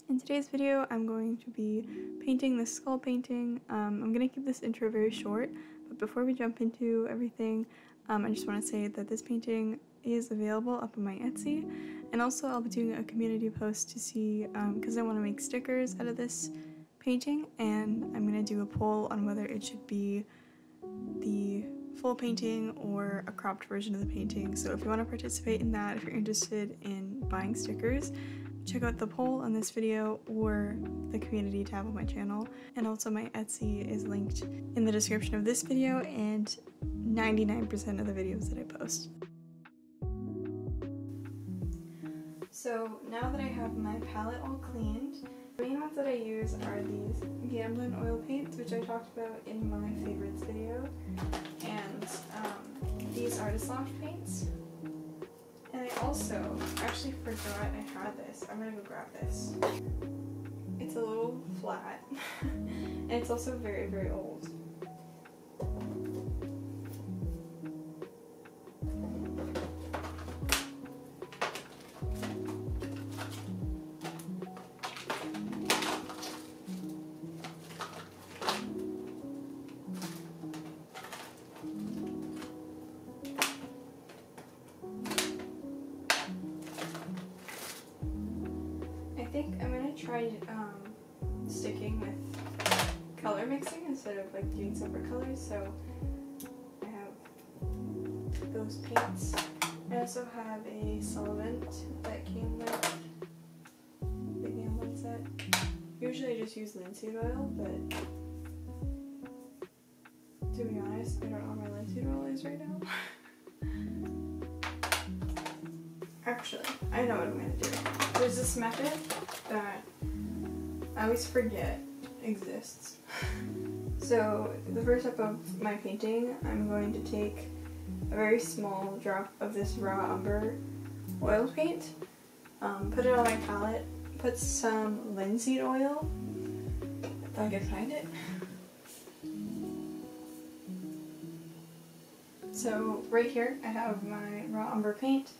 In today's video, I'm going to be painting this skull painting. I'm going to keep this intro very short, but before we jump into everything, I just want to say that this painting is available up on my Etsy, and also I'll be doing a community post to see, because I want to make stickers out of this painting, and I'm going to do a poll on whether it should be the full painting or a cropped version of the painting. So if you want to participate in that, if you're interested in buying stickers, check out the poll on this video or the community tab on my channel. And also my Etsy is linked in the description of this video and 99% of the videos that I post. So now that I have my palette all cleaned, the main ones that I use are these Gamblin oil paints, which I talked about in my favorites video, and these Artist Loft paints. And I also actually forgot I had this. I'm gonna go grab this. It's a little flat, and it's also very, very old. I think I'm gonna try sticking with color mixing instead of like doing separate colors. So I have those paints. I also have a solvent that came with the Gamblin set. Usually I just use linseed oil, but to be honest, I don't know where my linseed oil is right now. Actually, I know what I'm gonna do. There's this method that I always forget exists. So the first step of my painting, I'm going to take a very small drop of this raw umber oil paint, put it on my palette, put some linseed oil, if I can find it. So right here I have my raw umber paint.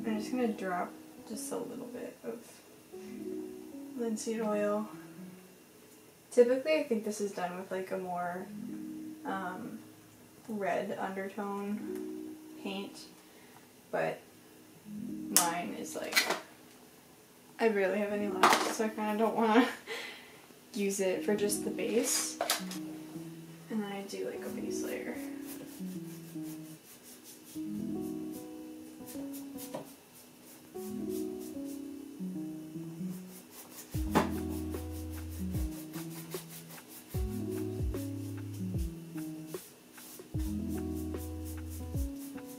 I'm just going to drop just a little bit of linseed oil. Typically I think this is done with like a more red undertone paint, but mine is like, I barely have any left, so I kind of don't want to use it for just the base. And then I do like a base layer.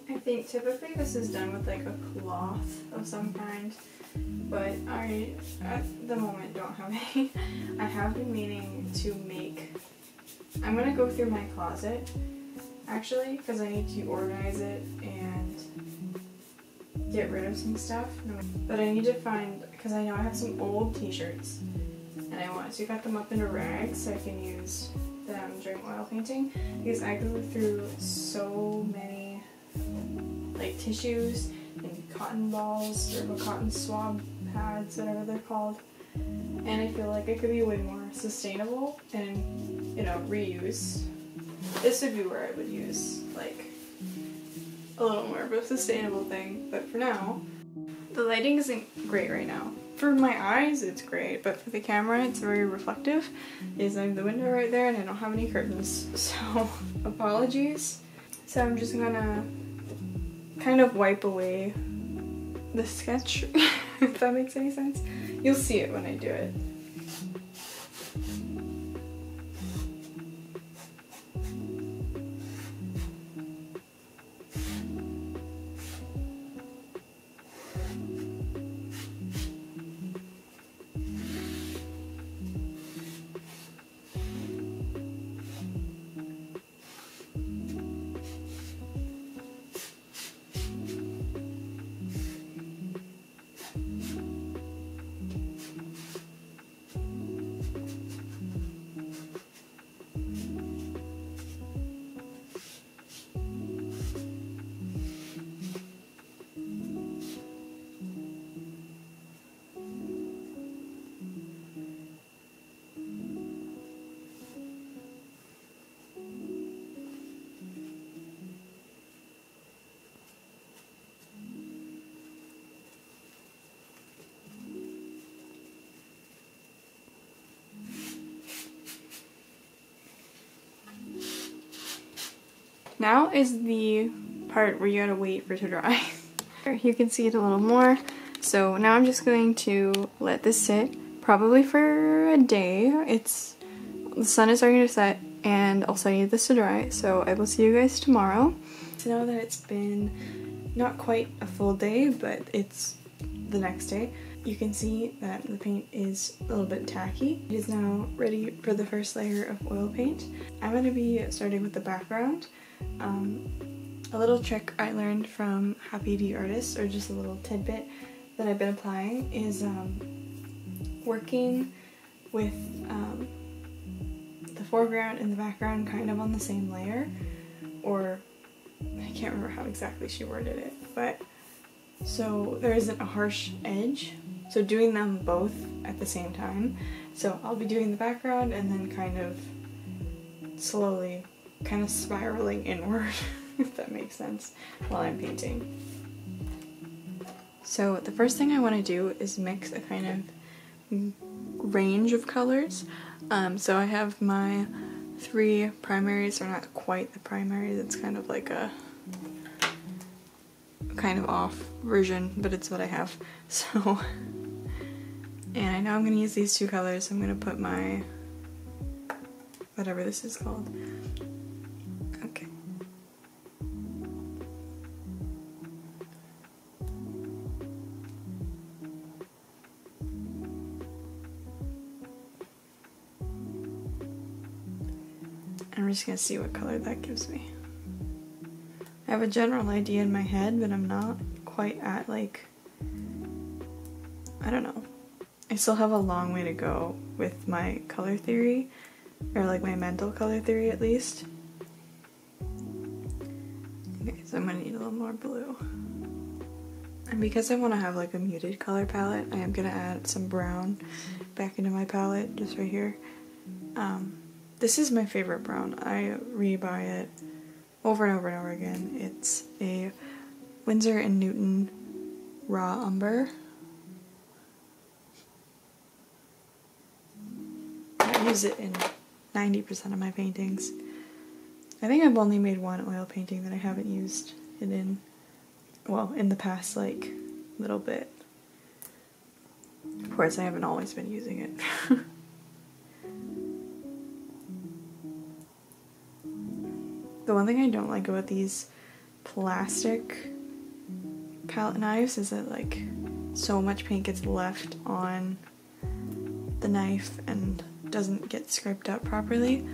I think typically this is done with like a cloth of some kind, but I at the moment don't have any. I have been meaning to make, I'm gonna go through my closet actually because I need to organize it and get rid of some stuff, but I need to find, because I know I have some old t-shirts and I want to cut them up into rags so I can use them during oil painting, because I go through so many like tissues and cotton balls or cotton swab pads, whatever they're called, and I feel like it could be way more sustainable and, you know, reuse. This would be where I would use like a little more of a sustainable thing, but for now, the lighting isn't great right now. For my eyes, it's great, but for the camera, it's very reflective. Is I have the window right there and I don't have any curtains, so apologies. So I'm just gonna kind of wipe away the sketch, if that makes any sense. You'll see it when I do it. now is the part where you gotta wait for it to dry. You can see it a little more. So now I'm just going to let this sit probably for a day. The sun is starting to set and also I need this to dry, so I will see you guys tomorrow. So now that it's been not quite a full day, but it's the next day, you can see that the paint is a little bit tacky. It is now ready for the first layer of oil paint. I'm going to be starting with the background. A little trick I learned from Happy D Artist, or just a little tidbit that I've been applying, is working with the foreground and the background kind of on the same layer, or I can't remember how exactly she worded it, but so there isn't a harsh edge, so doing them both at the same time. So I'll be doing the background and then kind of slowly kind of spiraling inward, if that makes sense, while I'm painting. So the first thing I want to do is mix a kind of range of colors. So I have my 3 primaries, or not quite the primaries, it's kind of like a kind of off version, but it's what I have. So, and I know I'm going to use these 2 colors, so I'm going to put my, whatever this is called. Okay. I'm just going to see what color that gives me. I have a general idea in my head, but I'm not quite at, like, I don't know. I still have a long way to go with my color theory, or like my mental color theory at least. Okay, so I'm gonna need a little more blue. And because I want to have like a muted color palette, I am gonna add some brown back into my palette, just right here. This is my favorite brown. I rebuy it over and over and over again. It's a Winsor & Newton Raw Umber. I use it in 90% of my paintings. I think I've only made 1 oil painting that I haven't used it in, well, in the past, like, little bit. Of course, I haven't always been using it. The one thing I don't like about these plastic palette knives is that, like, so much paint gets left on the knife and doesn't get scraped up properly.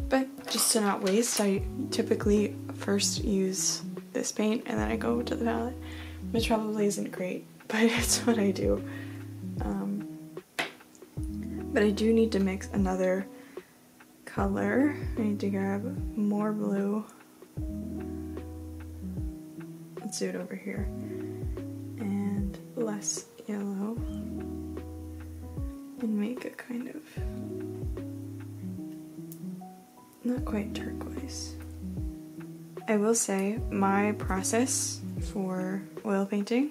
But just to not waste, I typically first use this paint and then I go to the palette, which probably isn't great, but it's what I do. But I do need to mix another color. I need to grab more blue. Let's do it over here. And less yellow. And make a kind of, not quite turquoise. I will say my process for oil painting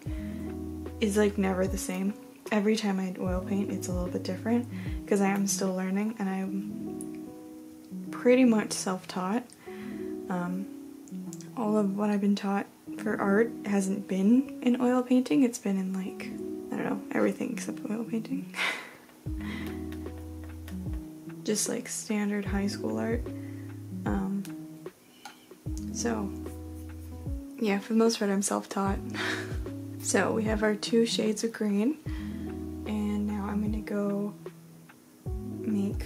is like never the same. Every time I oil paint, it's a little bit different because I am still learning and I'm pretty much self-taught. All of what I've been taught for art hasn't been in oil painting. It's been in, like, I don't know, everything except oil painting. Just like standard high school art. So yeah, for the most part I'm self-taught. So we have our 2 shades of green, and now I'm gonna go make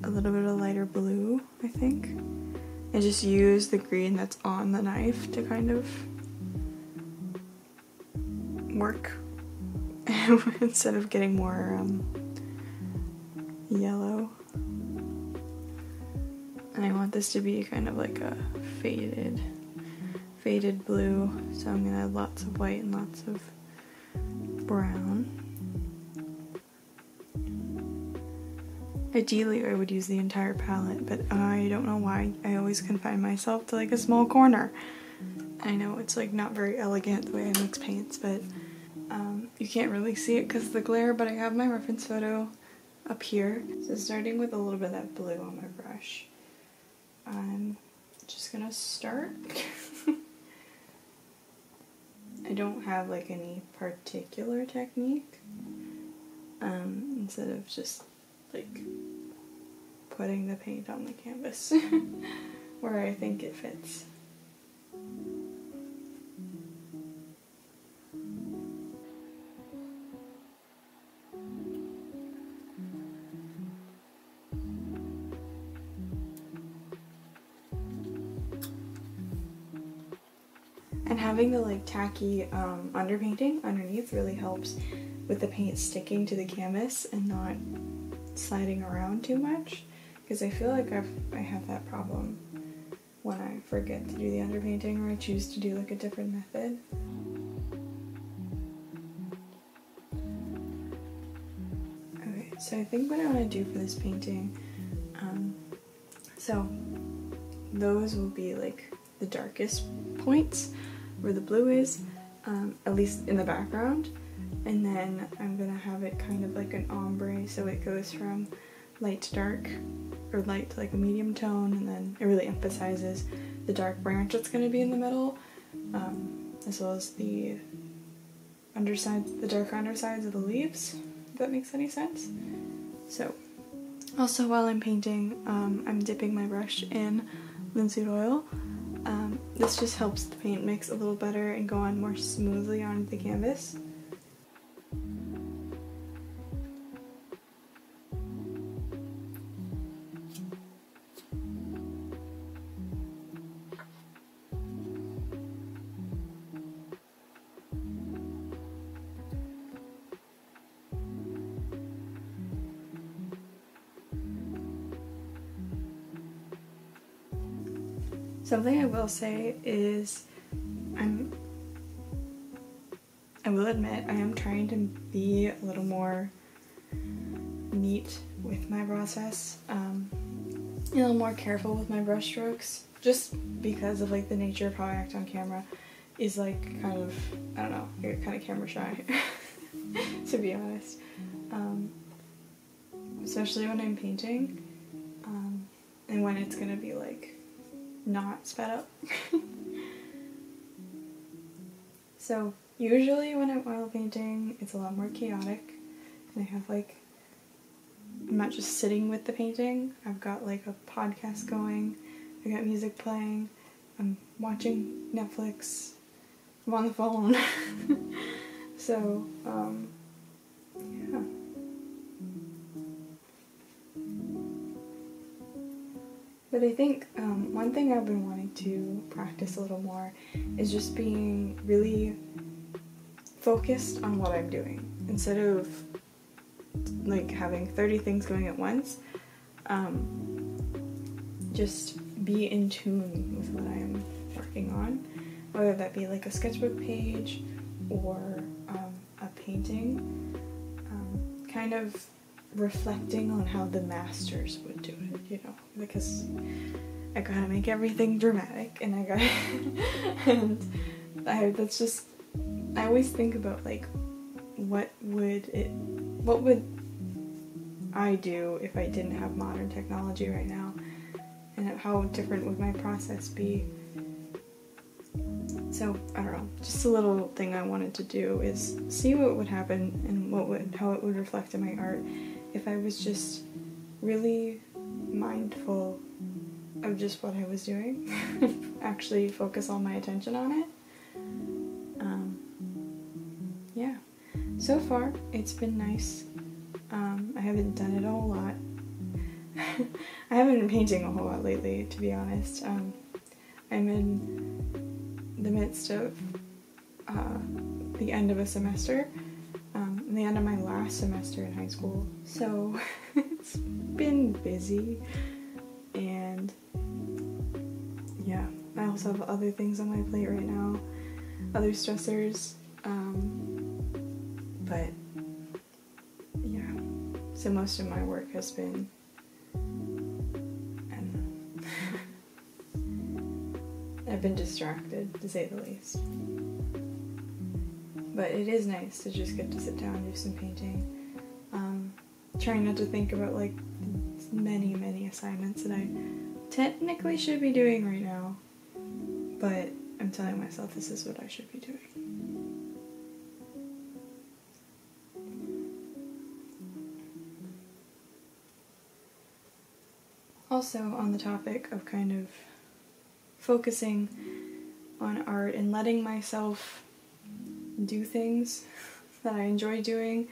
a little bit of lighter blue, I think, and just use the green that's on the knife to kind of work instead of getting more yellow. And I want this to be kind of like a faded blue, so I'm gonna add lots of white and lots of brown. Ideally I would use the entire palette, but I don't know why I always confine myself to like a small corner. I know it's like not very elegant the way I mix paints, but you can't really see it because of the glare, but I have my reference photo up here. So starting with a little bit of that blue on my brush, I'm just gonna start. I don't have like any particular technique, instead of just like putting the paint on the canvas where I think it fits. And having the like tacky underpainting underneath really helps with the paint sticking to the canvas and not sliding around too much, because I feel like I have that problem when I forget to do the underpainting or I choose to do like a different method. Okay, so I think what I want to do for this painting, so those will be like the darkest points where the blue is, at least in the background, and then I'm gonna have it kind of like an ombre, so it goes from light to dark, or light to like a medium tone, and then it really emphasizes the dark branch that's gonna be in the middle, as well as the dark undersides of the leaves, if that makes any sense. So, also while I'm painting, I'm dipping my brush in linseed oil. This just helps the paint mix a little better and go on more smoothly onto the canvas. Something I will say is I will admit I am trying to be a little more neat with my process, a little more careful with my brush strokes, just because of like the nature of how I act on camera is like kind of, I don't know, you're kind of camera shy, to be honest, especially when I'm painting, and when it's gonna be like not sped up. So usually when I'm oil painting, it's a lot more chaotic, and I have like, I'm not just sitting with the painting, I've got like a podcast going, I got music playing, I'm watching Netflix, I'm on the phone. So, yeah. But I think one thing I've been wanting to practice a little more is just being really focused on what I'm doing. Instead of like having 30 things going at once, just be in tune with what I am working on, whether that be like a sketchbook page or a painting, kind of reflecting on how the masters would do it, you know, because I gotta make everything dramatic, and that's just, I always think about like, what would I do if I didn't have modern technology right now, and how different would my process be. So, I don't know, just a little thing I wanted to do is see what would happen and how it would reflect in my art if I was just really mindful of just what I was doing, actually focus all my attention on it. Yeah, so far it's been nice. I haven't done it a whole lot. I haven't been painting a whole lot lately, to be honest. I'm in the midst of the end of a semester, the end of my last semester in high school, so it's been busy, and yeah, I also have other things on my plate right now, other stressors, but yeah, so most of my work has been, I don't know, I've been distracted, to say the least. But it is nice to just get to sit down and do some painting. Trying not to think about like many assignments that I technically should be doing right now, but I'm telling myself this is what I should be doing. Also, on the topic of kind of focusing on art and letting myself do things that I enjoy doing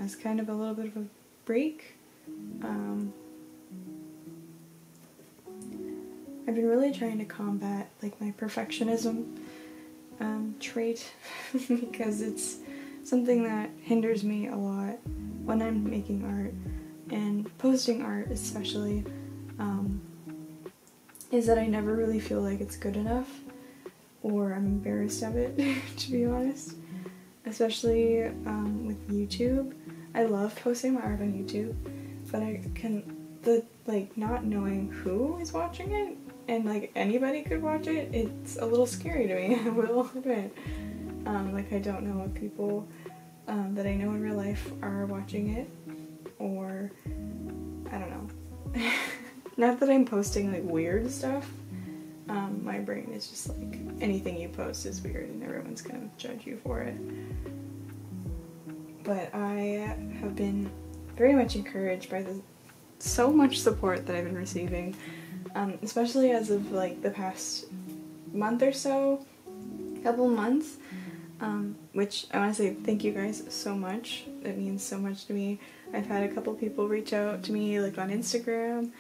as kind of a little bit of a break. I've been really trying to combat like my perfectionism trait because it's something that hinders me a lot when I'm making art and posting art especially, is that I never really feel like it's good enough, or I'm embarrassed of it, to be honest. Especially with YouTube. I love posting my art on YouTube, but not knowing who is watching it, and like anybody could watch it, it's a little scary to me, I will admit. Like I don't know if people that I know in real life are watching it, or I don't know. Not that I'm posting like weird stuff. My brain is just like, anything you post is weird and everyone's gonna judge you for it. But I have been very much encouraged by so much support that I've been receiving, especially as of like the past month or so, couple months, which I want to say thank you guys so much. It means so much to me. I've had a couple people reach out to me like on Instagram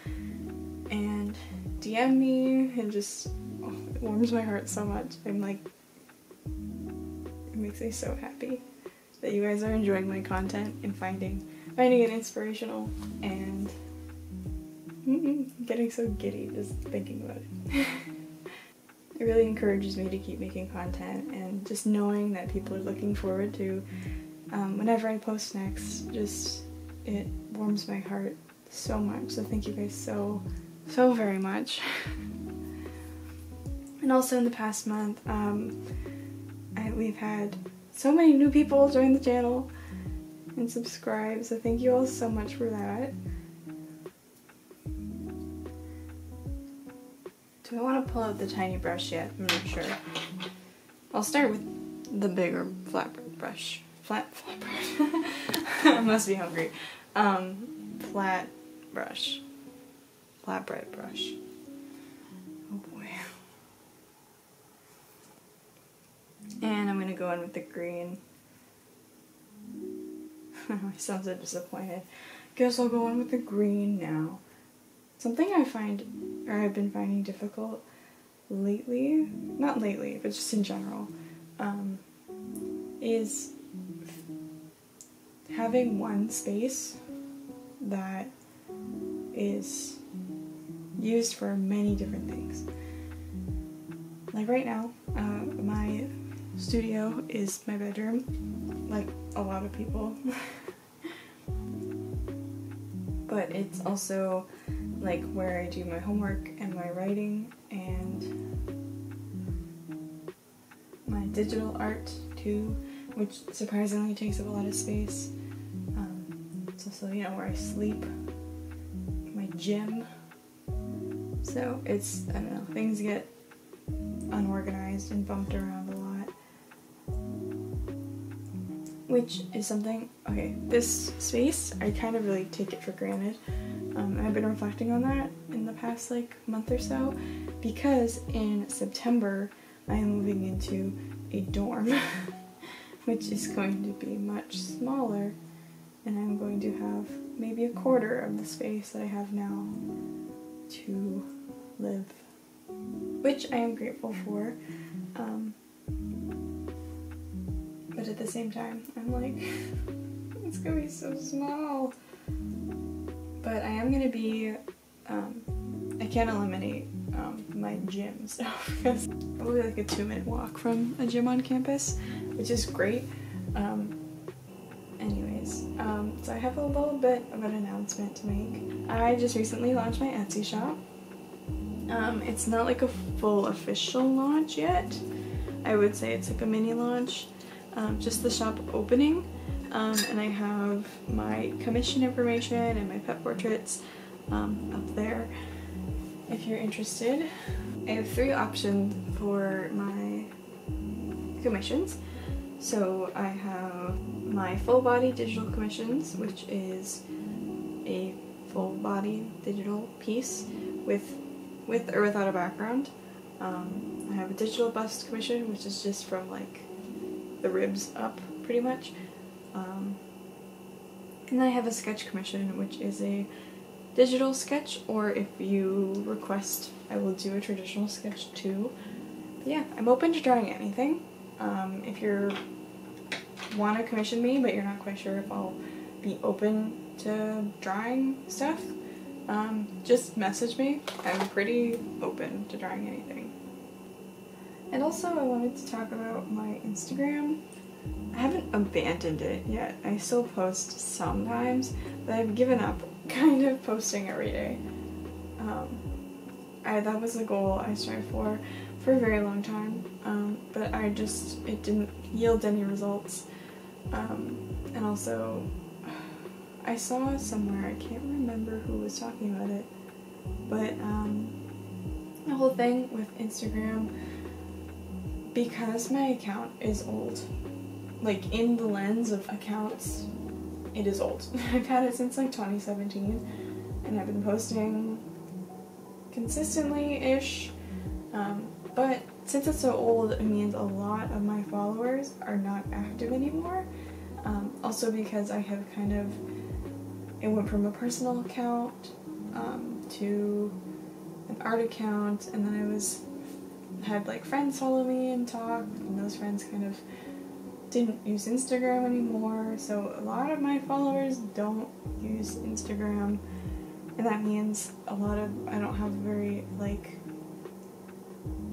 and DM me, and just it warms my heart so much. I'm like, it makes me so happy that you guys are enjoying my content and finding it inspirational, and getting so giddy just thinking about it. It really encourages me to keep making content, and just knowing that people are looking forward to whenever I post next, just it warms my heart so much. So thank you guys so very much. And also in the past month, we've had so many new people join the channel and subscribe, so thank you all so much for that. Do I want to pull out the tiny brush yet? I'm not sure. I'll start with the bigger flat brush. Flat brush. I must be hungry. Flat brush. Flatbread brush. Oh boy. And I'm gonna go in with the green. I sound so disappointed. Guess I'll go in with the green now. Something I've been finding difficult lately, not lately, but just in general, is having one space that is used for many different things. Like right now, my studio is my bedroom, like a lot of people. But it's also like where I do my homework and my writing and my digital art too, which surprisingly takes up a lot of space. It's also, where I sleep, my gym. So it's, I don't know, things get unorganized and bumped around a lot. Which is something, okay, this space, I kind of really take it for granted. I've been reflecting on that in the past like month or so, because in September I am moving into a dorm, which is going to be much smaller, and I'm going to have maybe a quarter of the space that I have now to live, which I am grateful for. But at the same time, I'm like, it's gonna be so small. But I am gonna be, I can't eliminate my gym stuff, because probably like a 2-minute walk from a gym on campus, which is great. Anyways, so I have a little bit of an announcement to make. I just recently launched my Etsy shop. It's not like a full official launch yet. I would say it's like a mini launch. Just the shop opening, and I have my commission information and my pet portraits up there. if you're interested. I have 3 options for my commissions. So I have my full body digital commissions, which is a full body digital piece with or without a background. I have a digital bust commission, which is just from like the ribs up pretty much. And I have a sketch commission, which is a digital sketch, or if you request, I will do a traditional sketch too. But yeah, I'm open to drawing anything. If you want to commission me, but you're not quite sure if I'll be open to drawing stuff, just message me. I'm pretty open to drawing anything. And also I wanted to talk about my Instagram. I haven't abandoned it yet. I still post sometimes, but I've given up kind of posting every day. That was a goal I strived for a very long time, but it didn't yield any results. And also, I saw somewhere, I can't remember who was talking about it, but the whole thing with Instagram, because my account is old, like in the lens of accounts, it is old. I've had it since like 2017, and I've been posting consistently-ish, but since it's so old, it means a lot of my followers are not active anymore. Also because I have it went from a personal account to an art account, and then had like friends follow me and talk, and those friends kind of didn't use Instagram anymore, so a lot of my followers don't use Instagram, and that means I don't have very, like,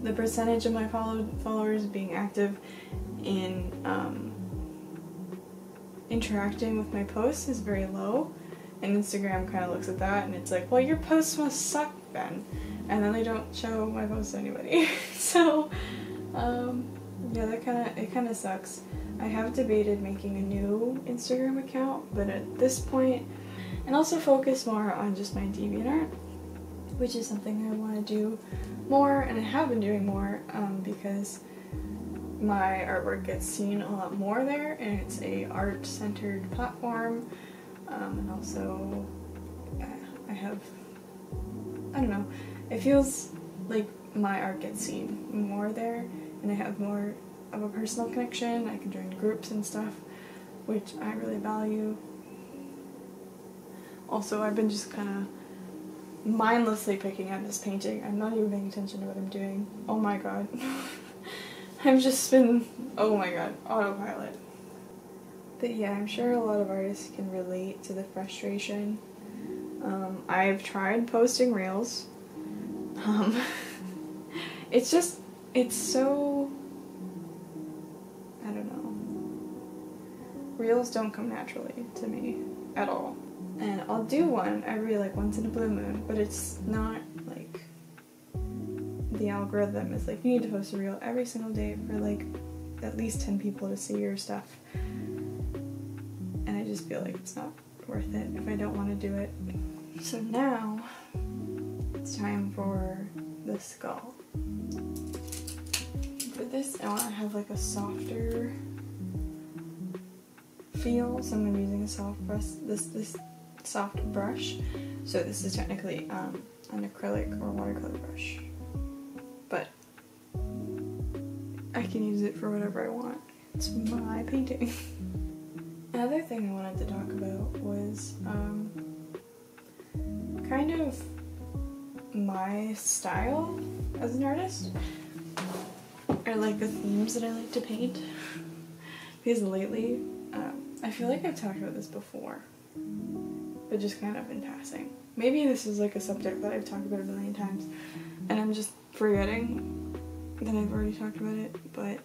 the percentage of my followers being active in interacting with my posts is very low, and Instagram kind of looks at that and it's like, well, your posts must suck then, and then they don't show my posts to anybody. So yeah, it kind of sucks. I have debated making a new Instagram account, but at this point, and also focus more on just my DeviantArt, which is something I want to do more, and I have been doing more because my artwork gets seen a lot more there, and it's a art-centered platform, and also I don't know, it feels like my art gets seen more there, and I have more of a personal connection. I can join groups and stuff, which I really value. Also, I've been just kind of mindlessly picking at this painting. I'm not even paying attention to what I'm doing. Oh my god. I've just been, oh my god, autopilot. But yeah, I'm sure a lot of artists can relate to the frustration. I've tried posting reels. It's so, I don't know. Reels don't come naturally to me at all. And I'll do one every like once in a blue moon, but it's not like, the algorithm is like, you need to post a reel every single day for like at least 10 people to see your stuff. And I just feel like it's not worth it if I don't want to do it. So now it's time for the skull. For this, I want to have like a softer feel, so I'm going to be using a soft brush, this soft brush. So this is technically an acrylic or watercolor brush, but I can use it for whatever I want. It's my painting. Another thing I wanted to talk about was kind of my style as an artist, or like the themes that I like to paint. Because lately, I feel like I've talked about this before, but just kind of in passing. Maybe this is like a subject that I've talked about a million times, and I'm just forgetting that I've already talked about it, but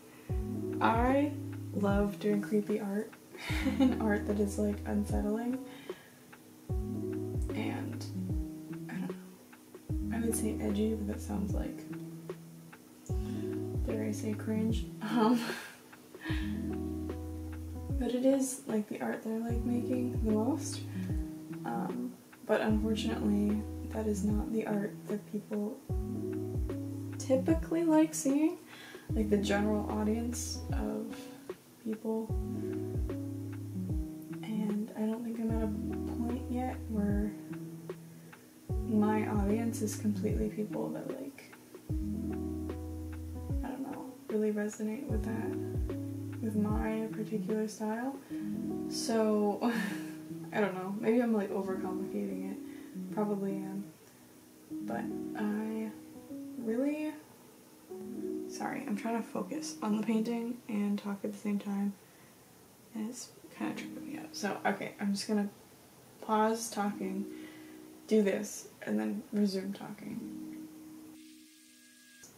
I love doing creepy art and art that is like unsettling, and I don't know, I would say edgy, but that sounds like, dare I say, cringe. But it is like the art that I like making the most. But unfortunately, that is not the art that people typically like seeing, like the general audience of people. And I don't think I'm at a point yet where my audience is completely people that, like, I don't know, really resonate with that, with my particular style. So I don't know, maybe I'm like overcomplicating it, probably am, but I really, sorry, I'm trying to focus on the painting and talk at the same time, and it's kind of tripping me out. So okay, I'm just gonna pause talking, do this, and then resume talking.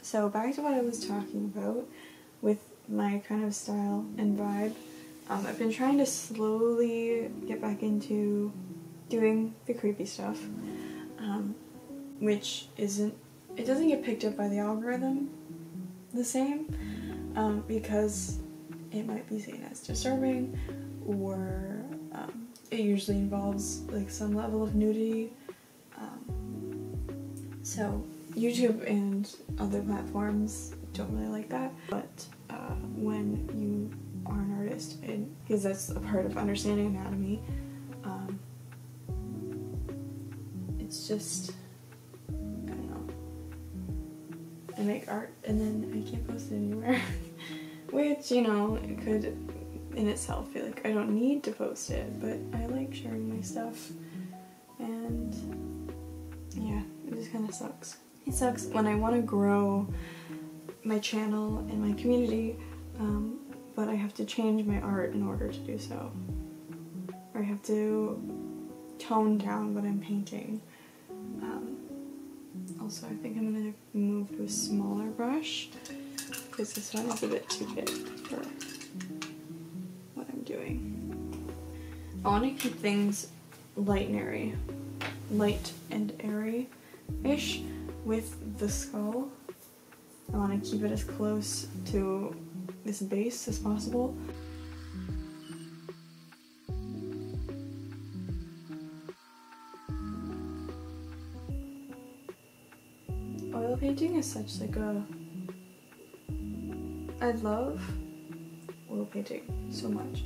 So back to what I was talking about with my kind of style and vibe. I've been trying to slowly get back into doing the creepy stuff, which it doesn't get picked up by the algorithm the same, because it might be seen as disturbing, or it usually involves like some level of nudity. So YouTube and other platforms don't really like that, but when you are an artist, and because that's a part of understanding anatomy, it's just, I don't know, I make art and then I can't post it anywhere, which, you know, it could in itself feel like I don't need to post it, but I like sharing my stuff, and yeah, it just kind of sucks. It sucks when I want to grow my channel and my community, but I have to change my art in order to do so. Or I have to tone down what I'm painting. Also, I think I'm going to move to a smaller brush, because this one is a bit too big for what I'm doing. I want to keep things light and airy-ish with the skull. I want to keep it as close to this base as possible. Oil painting is such like I love oil painting so much,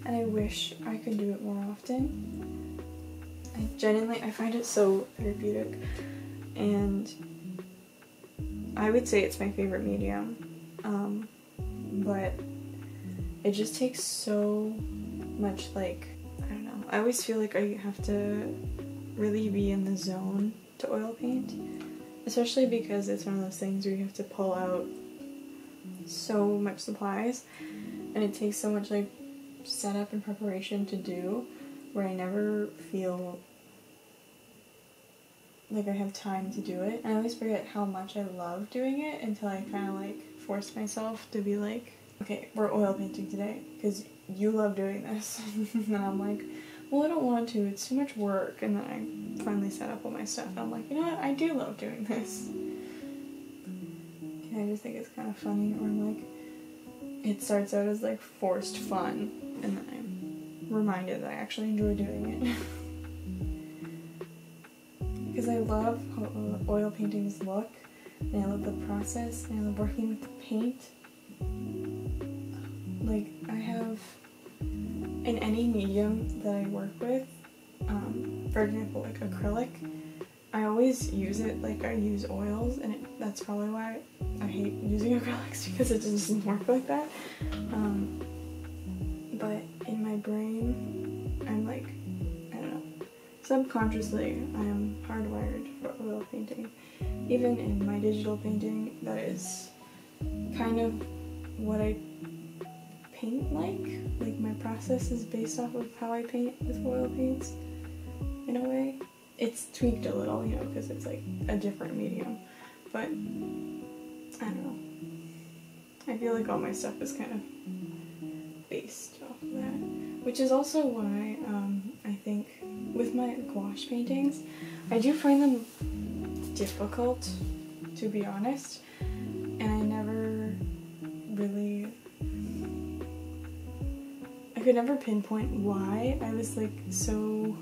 and I wish I could do it more often. I find it so therapeutic, and I would say it's my favorite medium, but it just takes so much, like, I don't know, I always feel like I have to really be in the zone to oil paint, especially because it's one of those things where you have to pull out so much supplies, and it takes so much like setup and preparation to do, where I never feel like I have time to do it. I always forget how much I love doing it until I kind of like force myself to be like, okay, we're oil painting today because you love doing this. And I'm like, well, I don't want to, it's too much work. And then I finally set up all my stuff and I'm like, you know what, I do love doing this. And I just think it's kind of funny, or I'm like, it starts out as like forced fun, and then I'm reminded that I actually enjoy doing it. Because I love how oil paintings look, and I love the process, and I love working with the paint. Like, I have, in any medium that I work with, for example, like acrylic, I always use it like I use oils, and that's probably why I hate using acrylics, because it just doesn't work like that. But in my brain, I'm like, I don't know, subconsciously I am hardwired for oil painting. Even in my digital painting, that is kind of what I paint like my process is based off of how I paint with oil paints, in a way. It's tweaked a little, you know, because it's like a different medium, but I don't know. I feel like all my stuff is kind of based off of that, which is also why I think with my gouache paintings, I do find them difficult, to be honest, and I never really, I could never pinpoint why I was like so,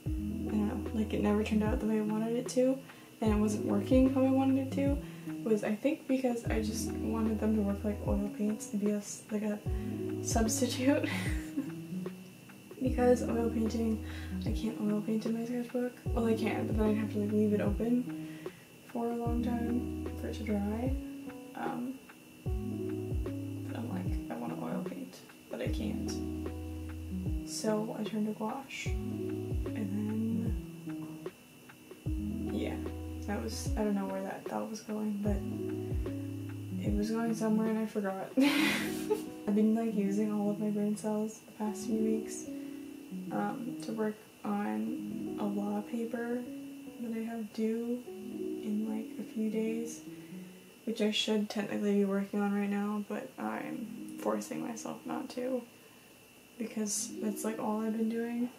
I don't know, like it never turned out the way I wanted it to, and it wasn't working how I wanted it to, was I think because I just wanted them to work like oil paints and be like a substitute. Because oil painting, I can't oil paint in my sketchbook. Well, I can, but then I'd have to like leave it open for a long time for it to dry. But I'm like, I want to oil paint, but I can't. So I turned to gouache, and then yeah, that was, I don't know where that thought was going, but it was going somewhere and I forgot. I've been like using all of my brain cells the past few weeks to work on a law paper that I have due in like a few days, which I should technically be working on right now, but I'm forcing myself not to because that's like all I've been doing.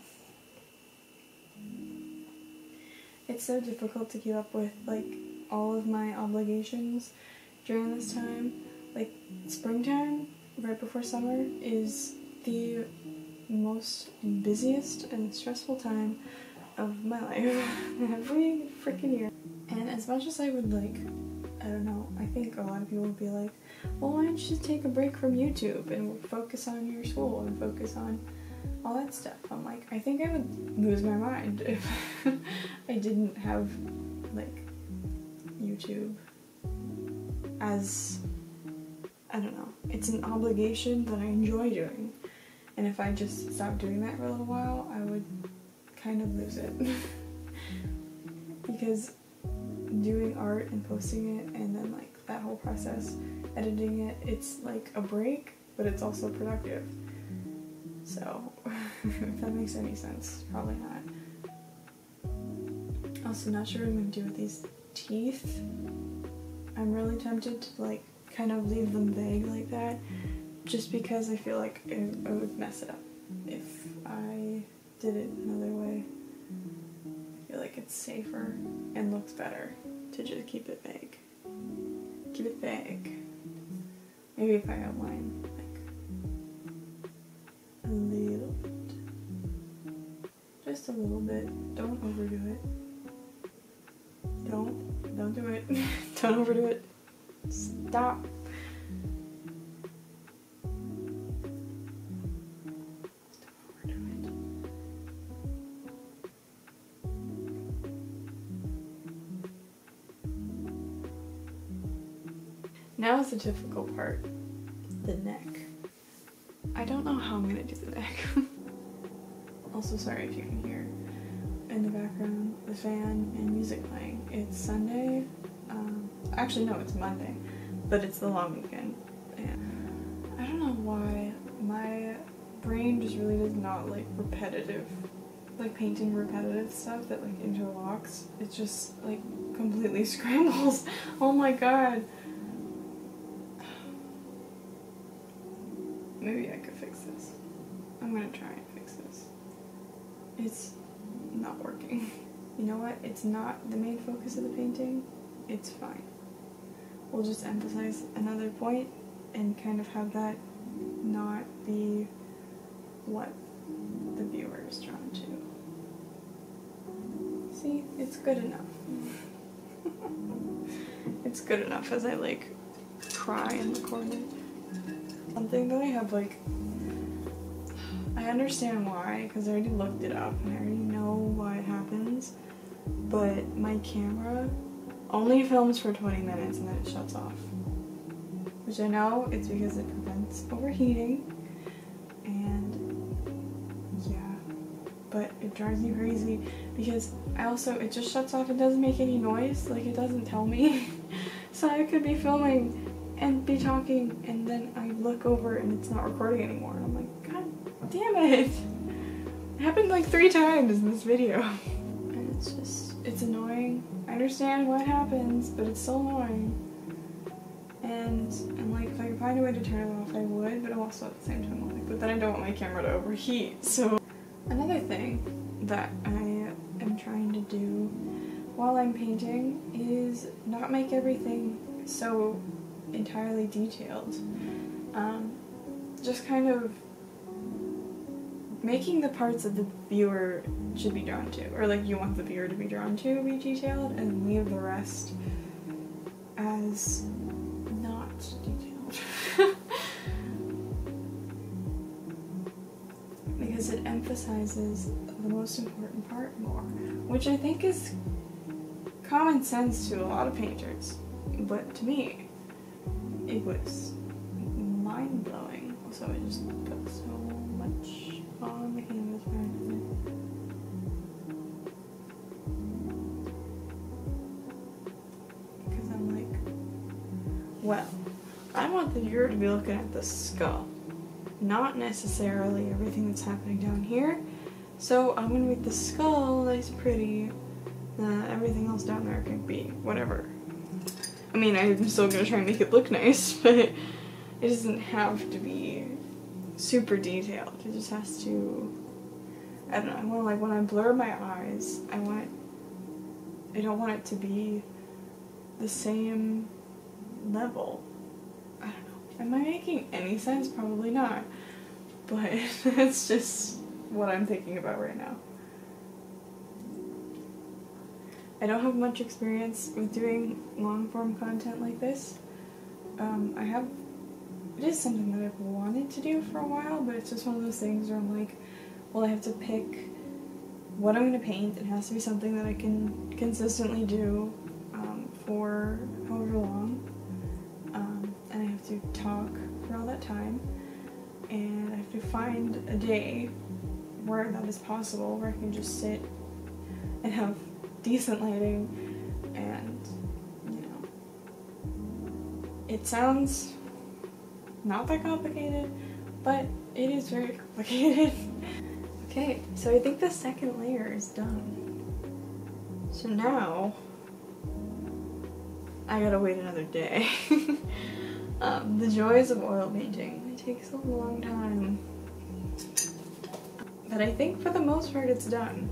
It's so difficult to keep up with like all of my obligations during this time. Like springtime, right before summer, is the most busiest and stressful time of my life every freaking year. And as much as I would like, I don't know, I think a lot of people would be like, well, why don't you just take a break from YouTube and focus on your school and focus on all that stuff. I'm like, I think I would lose my mind if I didn't have like YouTube as, I don't know, it's an obligation that I enjoy doing. And if I just stopped doing that for a little while, I would kind of lose it. Because doing art and posting it and then like that whole process, editing it, it's like a break, but it's also productive. So, if that makes any sense, probably not. Also, not sure what I'm gonna do with these teeth. I'm really tempted to like kind of leave them vague like that, just because I feel like I would mess it up if I did it another way. I feel like it's safer and looks better to just keep it vague. Keep it vague. Maybe if I outline like a little bit. Just a little bit. Don't overdo it. Don't do it. Don't overdo it. Stop. Now is the difficult part, the neck. I don't know how I'm gonna do the neck. Also, sorry if you can hear in the background the fan and music playing. It's Sunday, actually no, it's Monday, but it's the long weekend. And I don't know why my brain just really does not like repetitive, like painting repetitive stuff that like interlocks. It just like completely scrambles. Oh my god. Maybe I could fix this. I'm gonna try and fix this. It's not working. You know what? It's not the main focus of the painting. It's fine. We'll just emphasize another point and kind of have that not be what the viewer is drawn to. See? It's good enough. It's good enough as I like cry in the corner. Something that I have like, I understand why, because I already looked it up and I already know why it happens, but my camera only films for 20 minutes and then it shuts off. Which I know it's because it prevents overheating, and yeah, but it drives me crazy because it just shuts off and doesn't make any noise, like it doesn't tell me. So I could be filming and be talking, and then I look over and it's not recording anymore. And I'm like, God damn it! It happened like 3 times in this video. And it's just, it's annoying. I understand what happens, but it's so annoying. And I'm like, if I could find a way to turn it off, I would, but I'm also at the same time like, but then I don't want my camera to overheat. So another thing that I am trying to do while I'm painting is not make everything so entirely detailed. Just kind of making the parts that the viewer should be drawn to, or like you want the viewer to be drawn to, be detailed, and leave the rest as not detailed. Because it emphasizes the most important part more, which I think is common sense to a lot of painters, but to me it was mind-blowing. So I just put so much on the canvas apparently. Because I'm like, well, I want the viewer to be looking at the skull, not necessarily everything that's happening down here. So I'm gonna make the skull nice, pretty. Everything else down there can be whatever. I mean, I'm still gonna try and make it look nice, but it doesn't have to be super detailed. It just has to, I don't know, I want, like, when I blur my eyes, I don't want it to be the same level. I don't know. Am I making any sense? Probably not. But it's just what I'm thinking about right now. I don't have much experience with doing long-form content like this. It is something that I've wanted to do for a while, but it's just one of those things where I'm like, well, I have to pick what I'm going to paint. It has to be something that I can consistently do for however long, and I have to talk for all that time, and I have to find a day where that is possible, where I can just sit and have decent lighting, and, you know, it sounds not that complicated, but it is very complicated. Okay, so I think the second layer is done. So now, I gotta wait another day. The joys of oil painting. It takes a long time. But I think for the most part it's done.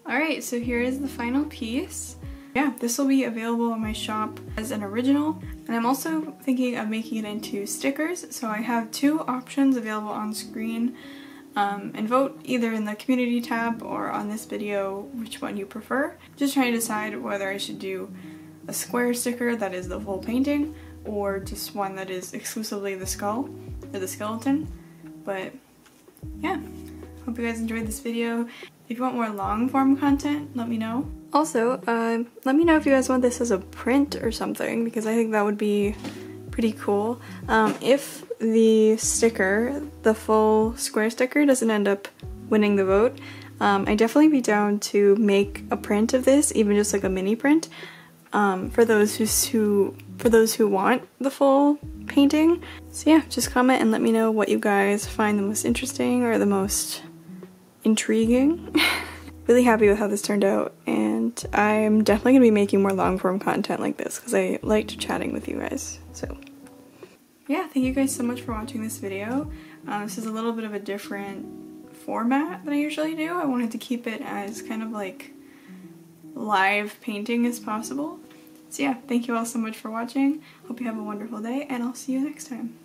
Alright, so here is the final piece. Yeah, this will be available in my shop as an original, and I'm also thinking of making it into stickers, so I have two options available on screen, and vote either in the community tab or on this video which one you prefer. Just trying to decide whether I should do a square sticker that is the full painting, or just one that is exclusively the skull, or the skeleton. But yeah, hope you guys enjoyed this video. If you want more long-form content, let me know. Also, let me know if you guys want this as a print or something, because I think that would be pretty cool. If the sticker, the full square sticker, doesn't end up winning the vote, I'd definitely be down to make a print of this, even just like a mini print, for those who want the full painting. So yeah, just comment and let me know what you guys find the most interesting or the most intriguing. Really happy with how this turned out, and I'm definitely gonna be making more long-form content like this because I liked chatting with you guys. So yeah, thank you guys so much for watching this video. This is a little bit of a different format than I usually do. I wanted to keep it as kind of like live painting as possible. So yeah, thank you all so much for watching. Hope you have a wonderful day, and I'll see you next time.